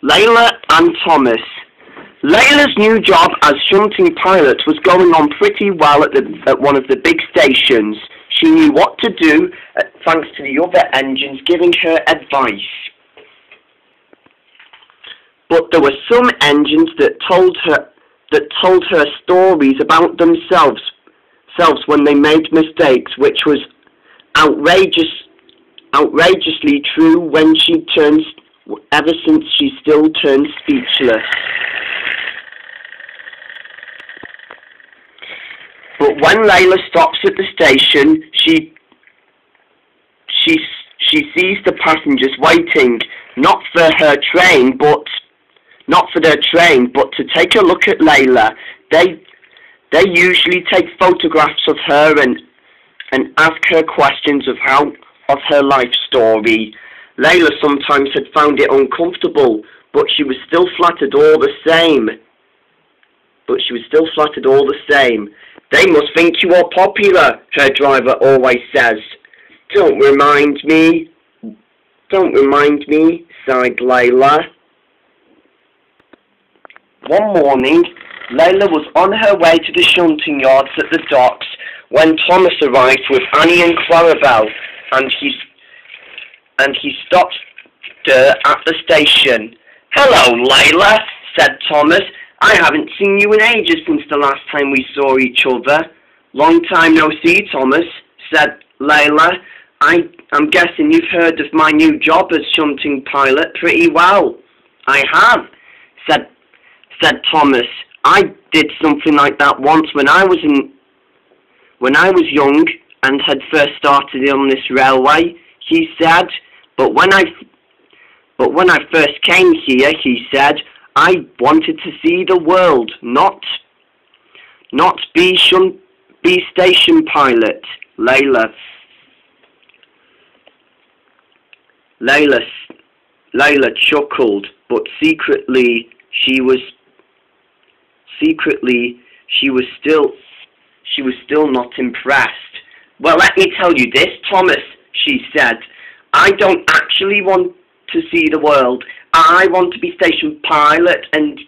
Layla and Thomas. Layla's new job as shunting pilot was going on pretty well at one of the big stations. She knew what to do thanks to the other engines giving her advice. But there were some engines that told her stories about themselves when they made mistakes, which was outrageously true when she turns. Ever since she still turned speechless. But when Layla stops at the station, she sees the passengers waiting, not for their train, but to take a look at Layla. They usually take photographs of her and ask her questions of her life story. Layla sometimes had found it uncomfortable, but she was still flattered all the same. They must think you are popular, her driver always says. Don't remind me, sighed Layla. One morning, Layla was on her way to the shunting yards at the docks when Thomas arrived with Annie and Clarabelle, and he stopped her at the station. "Hello, Layla," said Thomas. "I haven't seen you in ages since the last time we saw each other." "Long time no see, Thomas," said Layla. I'm guessing you've heard of my new job as shunting pilot pretty well." "I have," said Thomas. "I did something like that once when I was young and had first started on this railway," he said. But when I first came here," he said, "I wanted to see the world, not be station pilot." Layla chuckled, but secretly she was still not impressed. "Well, let me tell you this, Thomas," she said. "I don't actually want to see the world. I want to be station pilot, and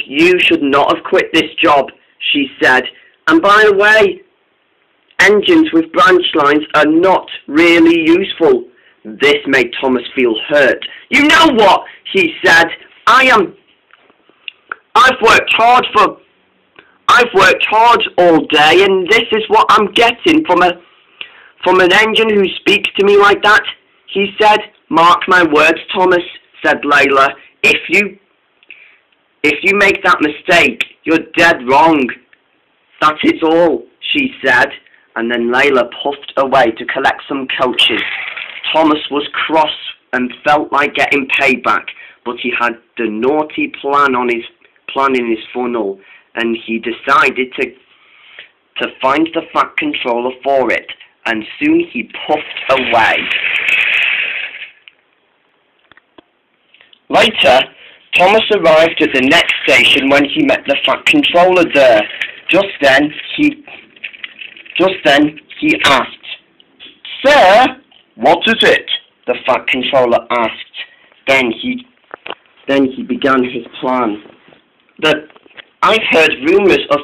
you should not have quit this job," she said. "And by the way, engines with branch lines are not really useful." This made Thomas feel hurt. "You know what?" he said. I've worked hard all day, and this is what I'm getting from an engine who speaks to me like that," he said. "Mark my words, Thomas," said Layla. If you make that mistake, you're dead wrong. That is all," she said, and then Layla puffed away to collect some coaches. Thomas was cross and felt like getting payback, but he had the naughty plan in his funnel, and he decided to find the fat controller for it, and soon he puffed away. Later, Thomas arrived at the next station when he met the fat controller there. Just then he asked, "Sir, what is it?" the fat controller asked. Then he began his plan. "I've heard rumours of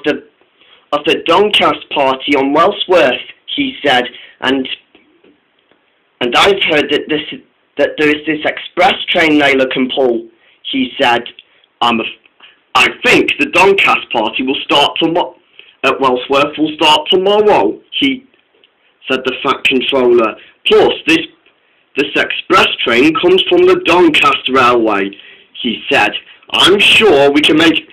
the Doncaster party on Wellsworth," he said, and I've heard that there is this express train Layla can pull," he said. I think the Doncaster party will start at Wellsworth will start tomorrow," he said the fat controller. "Plus, this express train comes from the Doncaster Railway," he said. "I'm sure we can make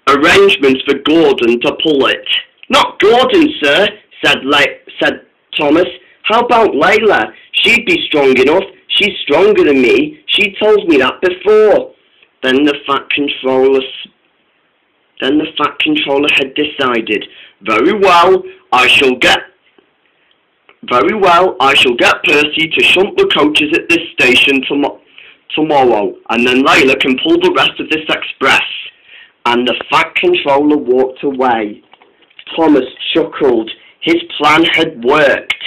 arrangements for Gordon to pull it." "Not Gordon, sir," said Thomas. "How about Layla? She'd be strong enough. She's stronger than me. She told me that before." Then the fat controller had decided. Very well, I shall get Percy to shunt the coaches at this station tomorrow, and then Layla can pull the rest of this express." And the fat controller walked away. Thomas chuckled. His plan had worked.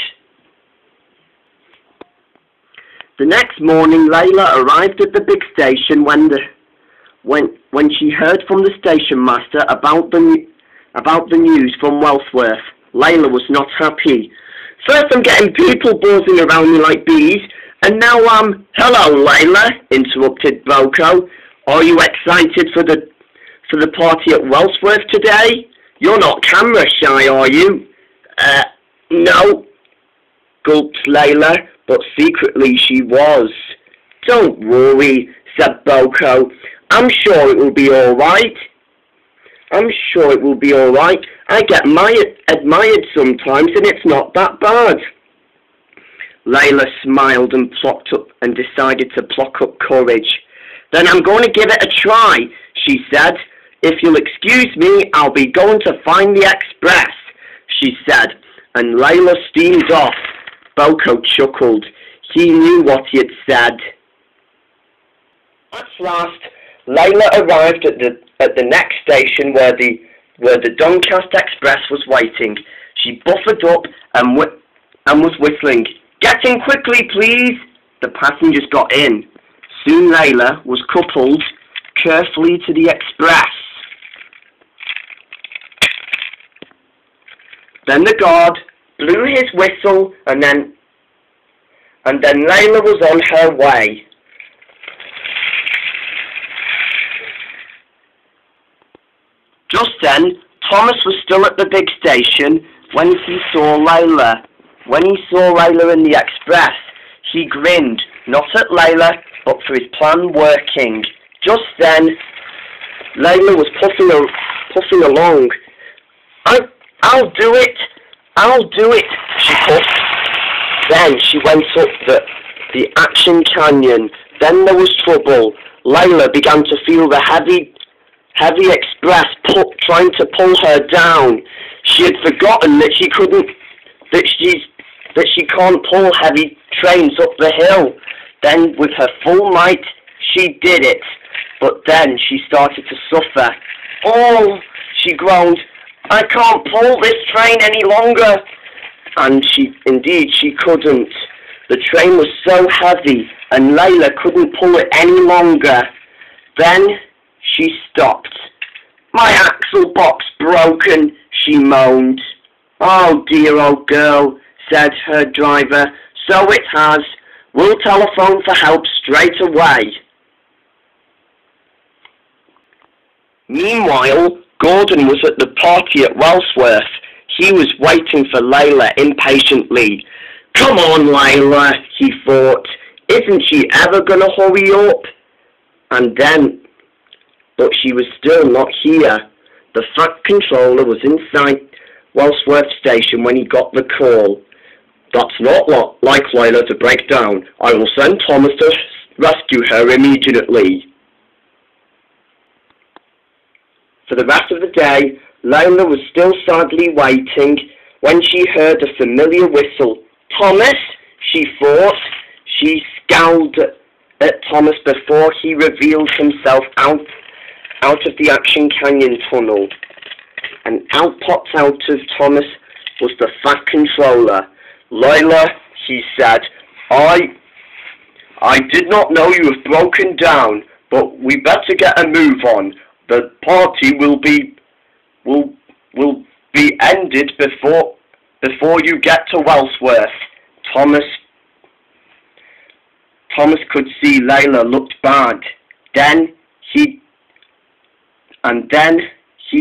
The next morning, Layla arrived at the big station when she heard from the station master about the news from Wellsworth. Layla was not happy. First I'm getting people buzzing around me like bees, and now hello Layla, interrupted Boko. Are you excited for the party at Wellsworth today? You're not camera shy, are you? No, gulped Layla, but secretly she was. Don't worry, said Boko. I'm sure it will be alright. I get admired sometimes and it's not that bad. Layla smiled and decided to pluck up courage. Then I'm going to give it a try, she said. If you'll excuse me, I'll be going to find the express, she said, and Layla steamed off. Boko chuckled. He knew what he had said. At last, Layla arrived at the next station where the Doncaster Express was waiting. She buffered up and was whistling. Get in quickly, please. The passengers got in. Soon Layla was coupled carefully to the express. Then the guard blew his whistle, and then Layla was on her way. Just then, Thomas was still at the big station when he saw Layla. When he saw Layla in the express, he grinned, not at Layla, but for his plan working. Just then, Layla was puffing along. I'll do it, she puffed. Then she went up the Action Canyon. Then there was trouble. Layla began to feel the heavy express trying to pull her down. She had forgotten that she can't pull heavy trains up the hill. Then with her full might, she did it. But then she started to suffer. Oh, she groaned, I can't pull this train any longer. And she couldn't. The train was so heavy, and Layla couldn't pull it any longer. Then she stopped. My axle box broken, she moaned. Oh dear old girl, said her driver. So it has. We'll telephone for help straight away. Meanwhile, Gordon was at the party at Wellsworth. He was waiting for Layla impatiently. Come on, Layla, he thought. Isn't she ever going to hurry up? But she was still not here. The Fat Controller was inside Wellsworth Station when he got the call. That's not like Layla to break down. I will send Thomas to rescue her immediately. For the rest of the day, Layla was still sadly waiting when she heard a familiar whistle. Thomas, she thought. She scowled at Thomas before he revealed himself out of the Action Canyon tunnel. And popped out of Thomas was the Fat Controller. Layla, he said, I did not know you have broken down, but we better get a move on. The party will be ended before you get to Wellsworth. Thomas could see Layla looked bad. Then he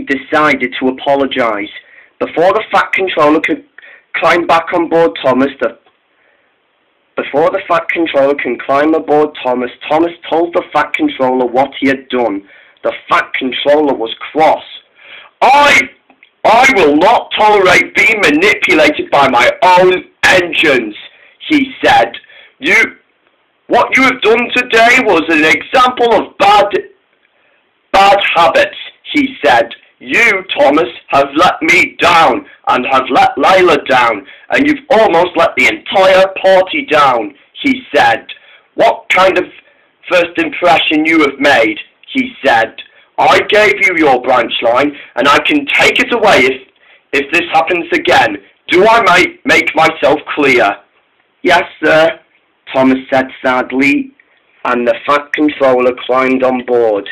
decided to apologize. Before the Fat Controller could climb back on board Thomas, Thomas told the Fat Controller what he had done. The Fat Controller was cross. I will not tolerate being manipulated by my own engines, he said. What you have done today was an example of bad habits, he said. You, Thomas, have let me down, and have let Layla down, and you've almost let the entire party down, he said. What kind of first impression you have made, he said. I gave you your branch line, and I can take it away if this happens again. Do I make myself clear? Yes, sir, Thomas said sadly, and the Fat Controller climbed on board.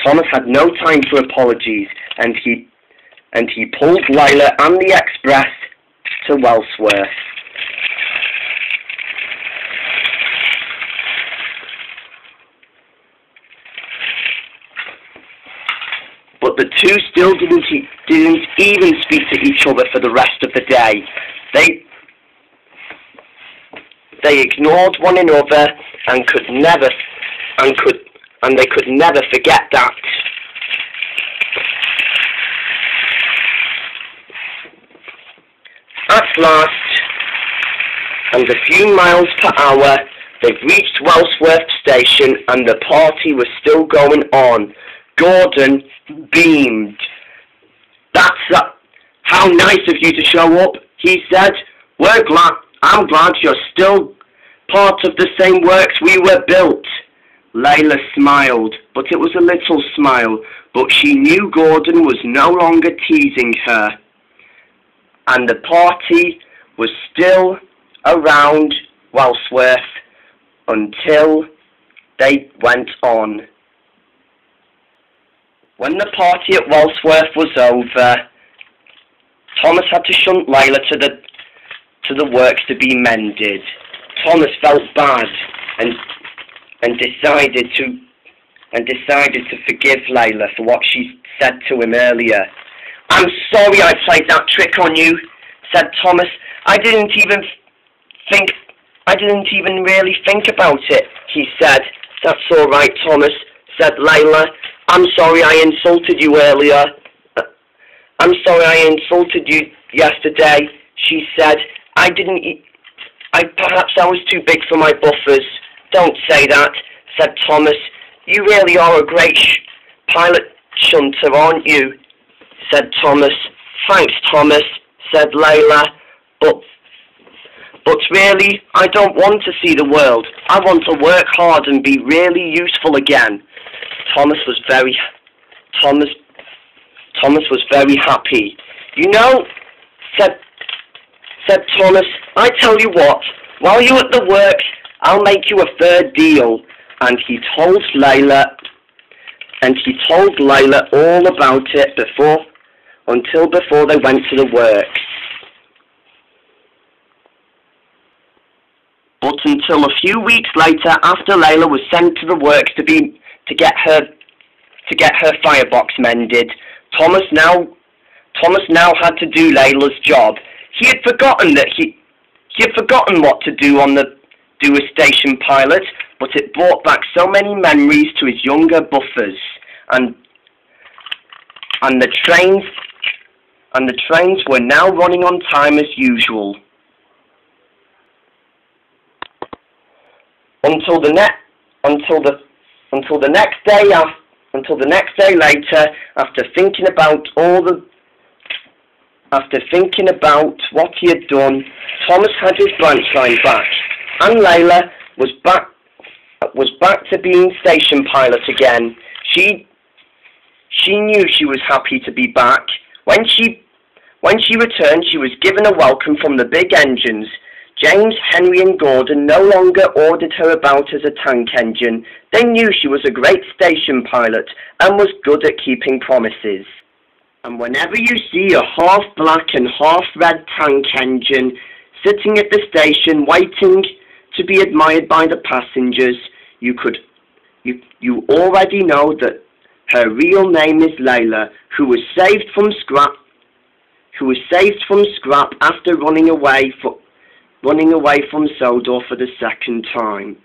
Thomas had no time for apologies, and he pulled Layla and the express to Wellsworth. But the two still didn't even speak to each other for the rest of the day. They ignored one another and they could never forget that. At last, and a few miles per hour, they've reached Wellsworth Station, and the party was still going on. Gordon beamed. "That's how nice of you to show up," he said. I'm glad you're still part of the same works we were built." Layla smiled, but it was a little smile, but she knew Gordon was no longer teasing her. And the party was still around Wellsworth until they went on. When the party at Wellsworth was over, Thomas had to shunt Layla to the works to be mended. Thomas felt bad and decided to forgive Layla for what she said to him earlier. "I'm sorry I played that trick on you," said Thomas. I didn't even really think about it," he said. "That's all right, Thomas," said Layla. "I'm sorry I insulted you earlier. I'm sorry I insulted you yesterday," she said. Perhaps I was too big for my buffers." "Don't say that," said Thomas. "You really are a great pilot shunter, aren't you?" said Thomas. "Thanks, Thomas," said Layla. But really, I don't want to see the world. I want to work hard and be really useful again." Thomas was very happy. "You know," said Thomas, "I tell you what, while you're at the works, I'll make you a fair deal." And he told Layla all about it before they went to the works. But until a few weeks later, after Layla was sent to the works to get her firebox mended, Thomas now had to do Layla's job. He had forgotten what to do a station pilot, but it brought back so many memories to his younger buffers, and the trains were now running on time as usual. Until the next day later, after thinking about what he had done, Thomas had his branch line back, and Layla was back to being station pilot again. She knew she was happy to be back. When she returned, she was given a welcome from the big engines. James, Henry and Gordon no longer ordered her about as a tank engine. They knew she was a great station pilot and was good at keeping promises. And whenever you see a half-black and half-red tank engine sitting at the station waiting to be admired by the passengers, you already know that her real name is Layla, who was saved from scrap after running away from Sodor for the second time.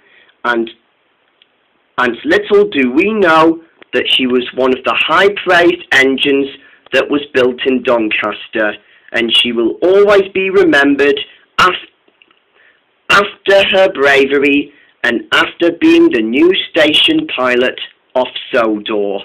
And little do we know that she was one of the high-praised engines that was built in Doncaster, and she will always be remembered after her bravery and after being the new station pilot of Sodor.